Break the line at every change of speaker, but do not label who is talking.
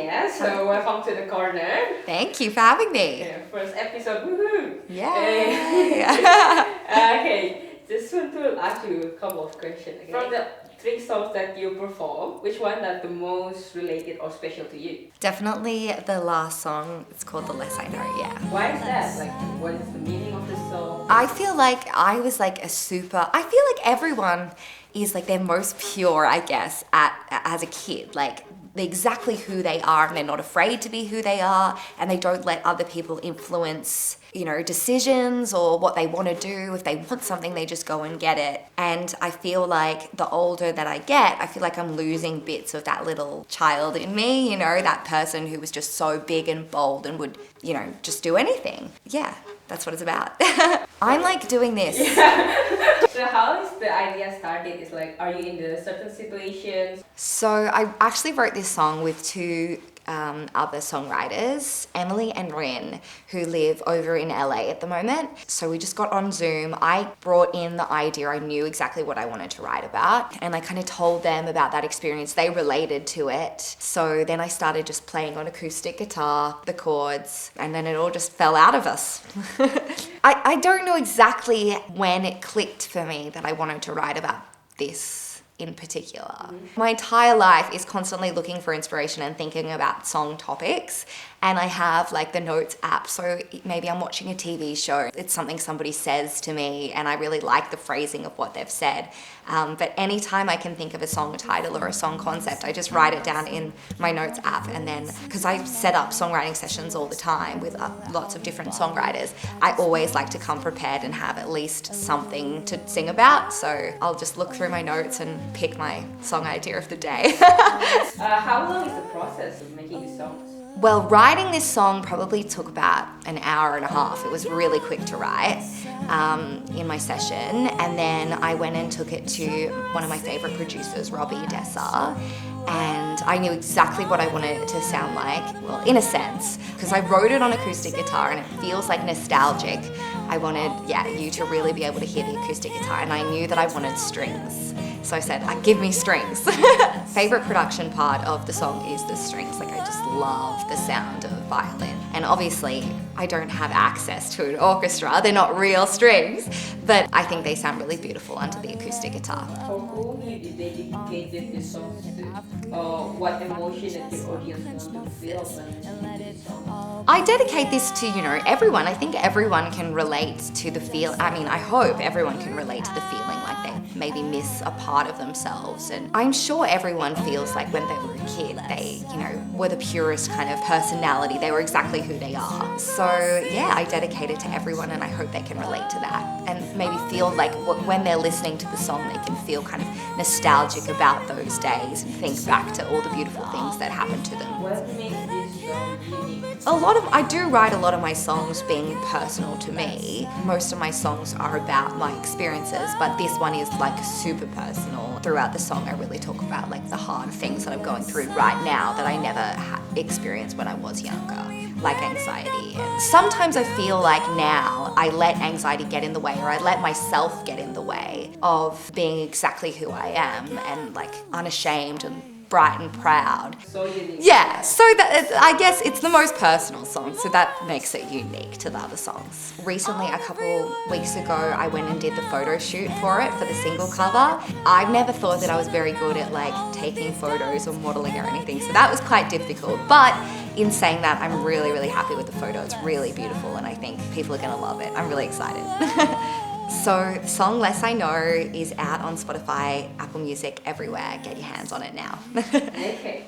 Yeah, so welcome to the corner.
Thank you for having me.
Yeah, first episode, woohoo!
Yay!
Okay, just want to ask you a couple of questions. Okay? From the 3 songs that you perform, which one that the most related or special to you?
Definitely the last song. It's called The Less I Know, yeah.
Why is that? Like, what is the meaning of the song?
I feel like I was like I feel like everyone is like their most pure, I guess, as a kid. Like, they're exactly who they are and they're not afraid to be who they are and they don't let other people influence, decisions or what they want to do. If they want something, they just go and get it. And I feel like the older that I get, I feel like I'm losing bits of that little child in me, that person who was just so big and bold and would, just do anything. Yeah, that's what it's about. I'm like doing this.
Yeah. So how is the idea started? It's like, are you in the certain situations?
So I actually wrote this song with 2 other songwriters, Emily and Rin, who live over in LA at the moment. So we just got on Zoom. I brought in the idea. I knew exactly what I wanted to write about, and I kind of told them about that experience. They related to it. So then I started just playing on acoustic guitar, the chords, and then it all just fell out of us. I don't know exactly when it clicked for me that I wanted to write about this in particular. My entire life is constantly looking for inspiration and thinking about song topics, and I have like the notes app, so maybe I'm watching a TV show, it's something somebody says to me and I really like the phrasing of what they've said, but anytime I can think of a song title or a song concept, I just write it down in my notes app. And then, because I set up songwriting sessions all the time with lots of different songwriters, I always like to come prepared and have at least something to sing about, so I'll just look through my notes and pick my song idea of the day.
How long is the process of making the songs?
Well, writing this song probably took about an hour and a half. It was really quick to write in my session. And then I went and took it to one of my favorite producers, Robbie Dessa. And I knew exactly what I wanted it to sound like, well, in a sense, because I wrote it on acoustic guitar and it feels like nostalgic. I wanted, you to really be able to hear the acoustic guitar, and I knew that I wanted strings. So I said, give me strings. Favorite production part of the song is the strings. Like, I just love the sound of violin. And obviously, I don't have access to an orchestra. They're not real strings, but I think they sound really beautiful under the acoustic guitar.
How cool you dedicated this song to? What emotion that your audience want to feel when this song?
I dedicate this to, everyone. I think everyone can relate to the feel. I mean, I hope everyone can relate to the feeling like they maybe miss a part of themselves. And I'm sure everyone feels like when they were a kid, they, were the purest kind of personality. They were exactly who they are. So yeah, I dedicate it to everyone, and I hope they can relate to that and maybe feel like when they're listening to the song, they can feel kind of nostalgic about those days and think back to all the beautiful things that happened to them.
What makes this song unique?
I do write a lot of my songs being personal to me. Most of my songs are about my experiences, but this one is like super personal. Throughout the song, I really talk about like the hard things that I'm going through right now that I never experienced when I was younger, like anxiety. And sometimes I feel like now I let anxiety get in the way, or I let myself get in the way of being exactly who I am and like unashamed and bright and proud.
So unique.
Yeah, so that I guess it's the most personal song, so that makes it unique to the other songs. Recently, a couple weeks ago, I went and did the photo shoot for it, for the single cover. I've never thought that I was very good at like taking photos or modeling or anything, so that was quite difficult. But in saying that, I'm really, really happy with the photo. It's really beautiful, and I think people are gonna love it. I'm really excited. So the song Less I Know is out on Spotify, Apple Music, everywhere. Get your hands on it now.
Okay.